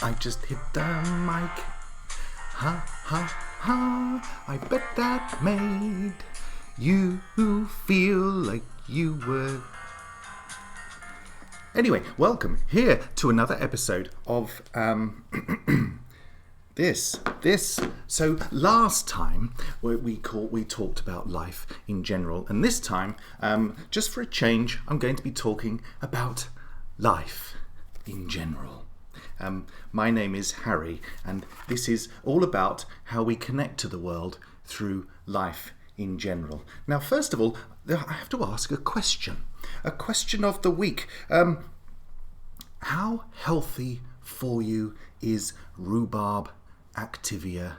I just hit the mic. Ha ha ha. I bet that made you feel like you were. Anyway, welcome here to another episode of this. So last time we talked about life in general, and this time, just for a change, I'm going to be talking about life in general. My name is Harry, and this is all about how we connect to the world through life in general. Now, first of all, I have to ask a question of the week. How healthy for you is rhubarb Activia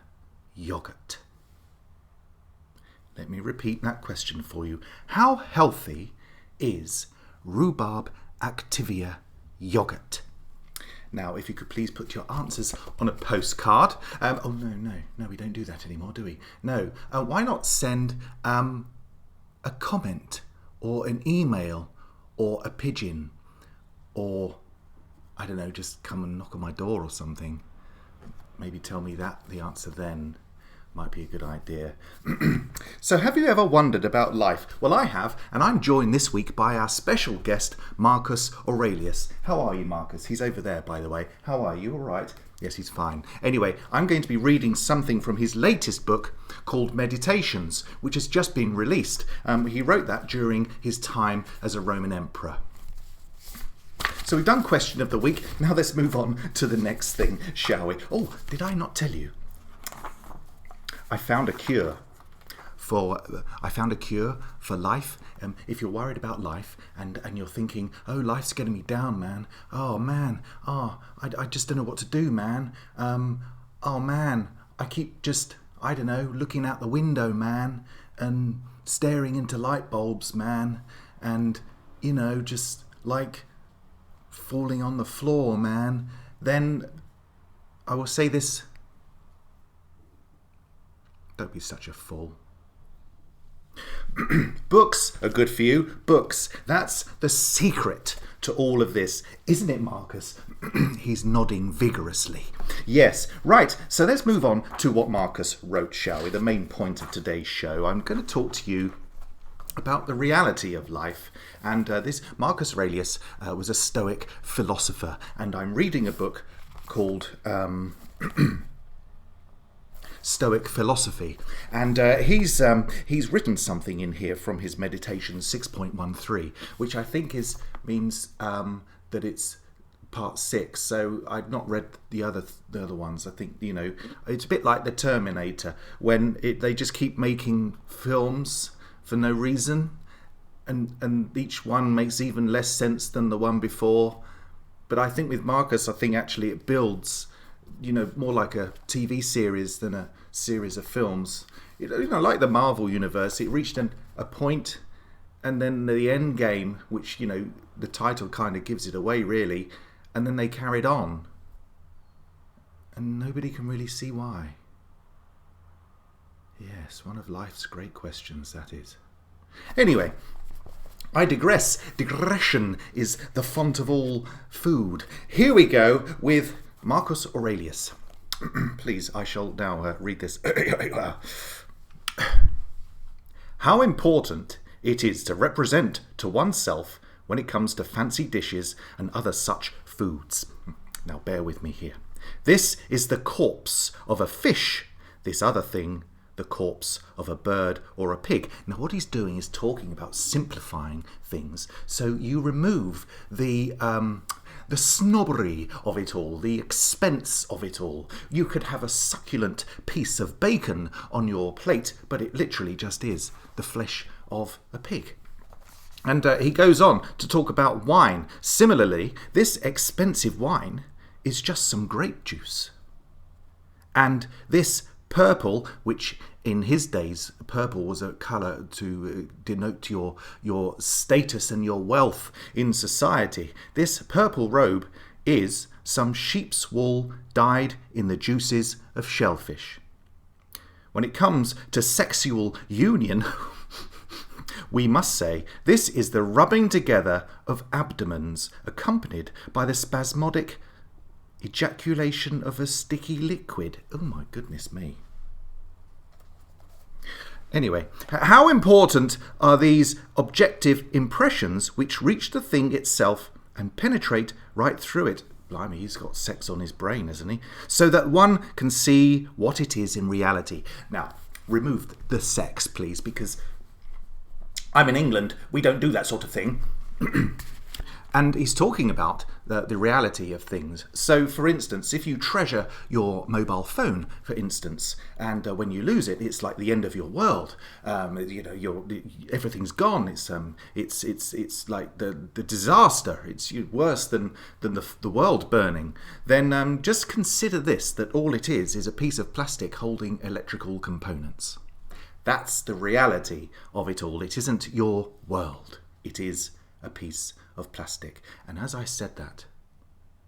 yogurt? Let me repeat that question for you. How healthy is rhubarb Activia yogurt? Now, if you could please put your answers on a postcard. No, we don't do that anymore, do we? No. Why not send a comment or an email or a pigeon, or I don't know, just come and knock on my door or something. Maybe tell me the answer then. Might be a good idea. So have you ever wondered about life? Well, I have, and I'm joined this week by our special guest, Marcus Aurelius. How are you, Marcus? He's over there, by the way. How are you? All right? Yes, he's fine. Anyway, I'm going to be reading something from his latest book called Meditations, which has just been released. He wrote that during his time as a Roman emperor. So we've done question of the week. Now let's move on to the next thing, shall we? Oh, did I not tell you? I found a cure for life. If you're worried about life and you're thinking, oh, life's getting me down, man. Oh, man. I just don't know what to do, man. Oh, man. I keep just, I don't know, looking out the window, man, and staring into light bulbs, man, and, you know, just like falling on the floor, man. Then I will say this. Don't be such a fool. Books are good for you. Books. That's the secret to all of this. Isn't it, Marcus? He's nodding vigorously. Yes. Right. So let's move on to what Marcus wrote, shall we? The main point of today's show. I'm going to talk to you about the reality of life. And this Marcus Aurelius was a Stoic philosopher. And I'm reading a book called Stoic Philosophy, and he's written something in here from his Meditations 6.13, which I think means that it's part 6. So I'd not read the other ones. I think, you know, it's a bit like the Terminator, when they just keep making films for no reason, and each one makes even less sense than the one before. But I think with Marcus, actually it builds, you know, more like a TV series than a series of films. You know, like the Marvel universe, it reached a point, and then the end game, which, you know, the title kind of gives it away, really, and then they carried on, and nobody can really see why. Yes, one of life's great questions, that is. Anyway, I digress. Digression is the font of all food. Here we go with Marcus Aurelius. Please, I shall now read this. How important it is to represent to oneself when it comes to fancy dishes and other such foods. Now bear with me here. This is the corpse of a fish. This other thing, the corpse of a bird or a pig. Now what he's doing is talking about simplifying things. So you remove the snobbery of it all, the expense of it all. You could have a succulent piece of bacon on your plate, but it literally just is the flesh of a pig. And he goes on to talk about wine. Similarly, this expensive wine is just some grape juice. And this purple, which in his days, purple was a colour to denote your status and your wealth in society. This purple robe is some sheep's wool dyed in the juices of shellfish. When it comes to sexual union, we must say this is the rubbing together of abdomens accompanied by the spasmodic Ejaculation of a sticky liquid. Oh my goodness me. Anyway, how important are these objective impressions which reach the thing itself and penetrate right through it? Blimey, he's got sex on his brain, hasn't he? So that one can see what it is in reality. Now, remove the sex, please, because I'm in England. We don't do that sort of thing. And he's talking about the reality of things. So, for instance, if you treasure your mobile phone, for instance, and when you lose it, it's like the end of your world. Everything's gone. It's like the disaster. It's worse than the world burning. Then just consider this: that all it is a piece of plastic holding electrical components. That's the reality of it all. It isn't your world. It is a piece of plastic. And as I said that,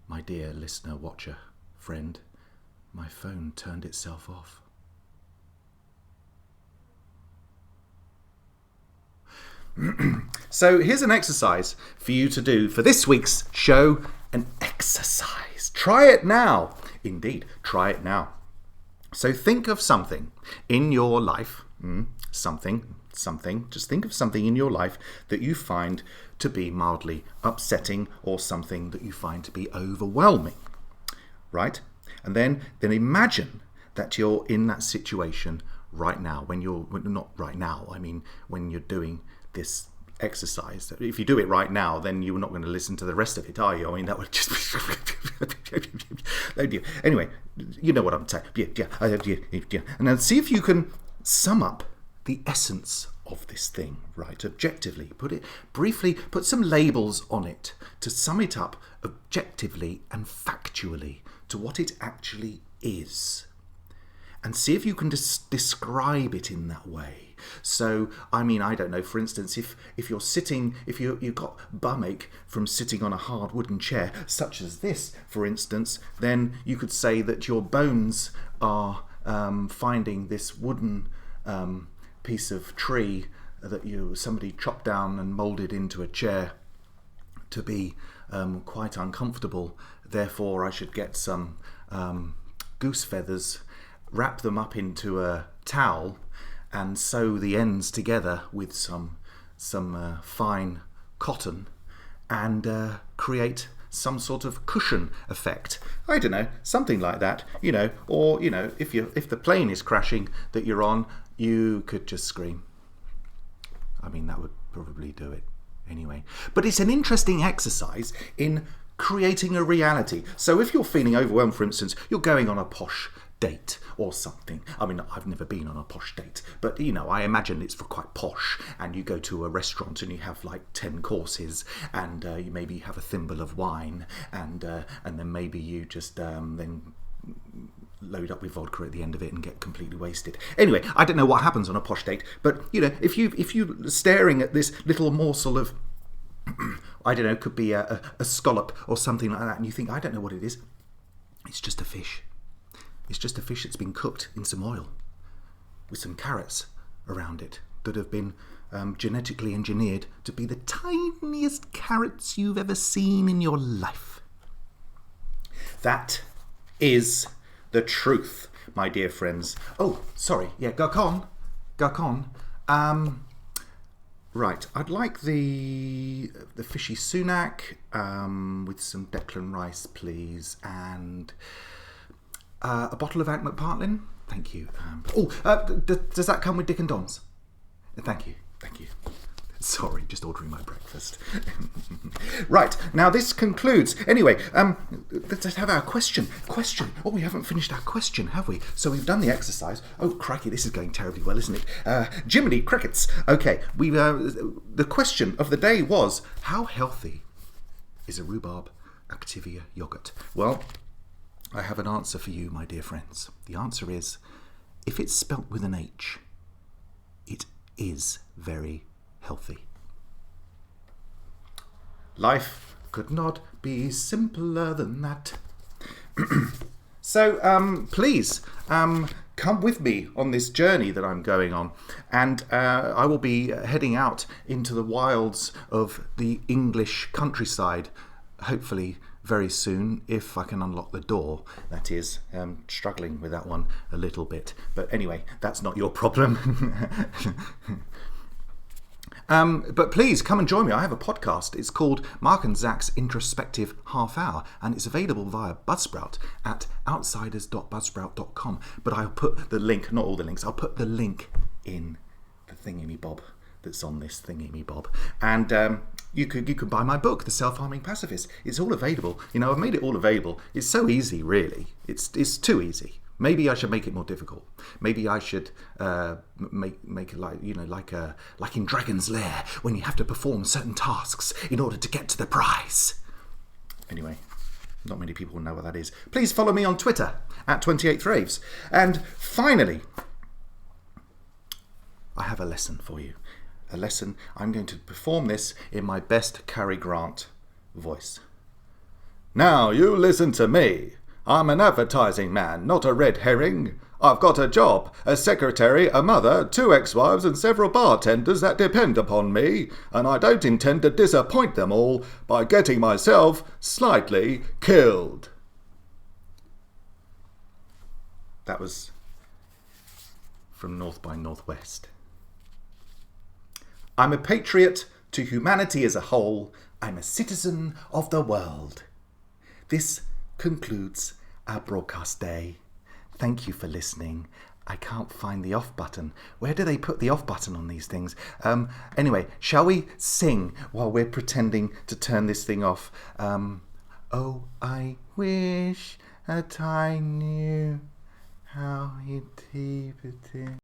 my dear listener, watcher, friend, my phone turned itself off. So here's an exercise for you to do for this week's show. An exercise. Try it now. Indeed, try it now. So think of something in your life, something, just think of something in your life that you find to be mildly upsetting or something that you find to be overwhelming, right? And then imagine that you're in that situation right now, not right now, I mean when you're doing this exercise. If you do it right now, then you're not going to listen to the rest of it, are you? I mean, that would just be... Anyway, you know what I'm saying. Yeah. And now see if you can sum up the essence of this thing, right? Objectively, put some labels on it to sum it up objectively and factually to what it actually is. And see if you can describe it in that way. So, I mean, I don't know, for instance, if you've got bum ache from sitting on a hard wooden chair, such as this, for instance, then you could say that your bones are finding this wooden piece of tree that somebody chopped down and moulded into a chair to be quite uncomfortable. Therefore, I should get some goose feathers, wrap them up into a towel, and sew the ends together with some fine cotton, and create some sort of cushion effect. I don't know, something like that, or if the plane is crashing that you're on, you could just scream. I mean, that would probably do it anyway. But it's an interesting exercise in creating a reality. So if you're feeling overwhelmed, for instance, you're going on a posh date or something. I mean, I've never been on a posh date, but I imagine it's for quite posh, and you go to a restaurant and you have like 10 courses, and you maybe have a thimble of wine, and then maybe you just then load up with vodka at the end of it and get completely wasted. Anyway, I don't know what happens on a posh date, but if you're staring at this little morsel of I don't know, could be a scallop or something like that, and you think, I don't know what it is. It's just a fish. It's just a fish that's been cooked in some oil with some carrots around it that have been genetically engineered to be the tiniest carrots you've ever seen in your life. That is the truth, my dear friends. Oh, sorry. Yeah, Gakon. Right, I'd like the fishy sumac with some Declan rice, please, and a bottle of Ant McPartlin. Thank you. Does that come with Dick and Don's? Thank you. Sorry, just ordering my breakfast. Right, now this concludes. Anyway, let's have our question. Oh, we haven't finished our question, have we? So we've done the exercise. Oh, crikey, this is going terribly well, isn't it? Jiminy crickets. Okay, the question of the day was, how healthy is a rhubarb Activia yogurt? Well, I have an answer for you, my dear friends. The answer is, if it's spelt with an H, it is very healthy. Life could not be simpler than that. So please come with me on this journey that I'm going on, and I will be heading out into the wilds of the English countryside, hopefully very soon if I can unlock the door. That is, struggling with that one a little bit. But anyway, that's not your problem. But please come and join me. I have a podcast. It's called Mark and Zach's Introspective Half Hour, and it's available via Buzzsprout at outsiders.buzzsprout.com. But I'll put the link, not all the links, I'll put the link in the thingy-me-bob that's on this thingy-me-bob. And you could buy my book, The Self-Harming Pacifist. It's all available. You know, I've made it all available. It's so easy, really. It's too easy. Maybe I should make it more difficult. Maybe I should make it like in Dragon's Lair, when you have to perform certain tasks in order to get to the prize. Anyway, not many people know what that is. Please follow me on Twitter at 28thraves. And finally, I have a lesson for you. A lesson. I'm going to perform this in my best Cary Grant voice. Now you listen to me. I'm an advertising man, not a red herring. I've got a job, a secretary, a mother, 2 ex-wives and several bartenders that depend upon me, and I don't intend to disappoint them all by getting myself slightly killed. That was from North by Northwest. I'm a patriot to humanity as a whole. I'm a citizen of the world. This concludes our broadcast day. Thank you for listening. I can't find the off button. Where do they put the off button on these things? Anyway, shall we sing while we're pretending to turn this thing off? Oh, I wish that I knew how you'd keep it in.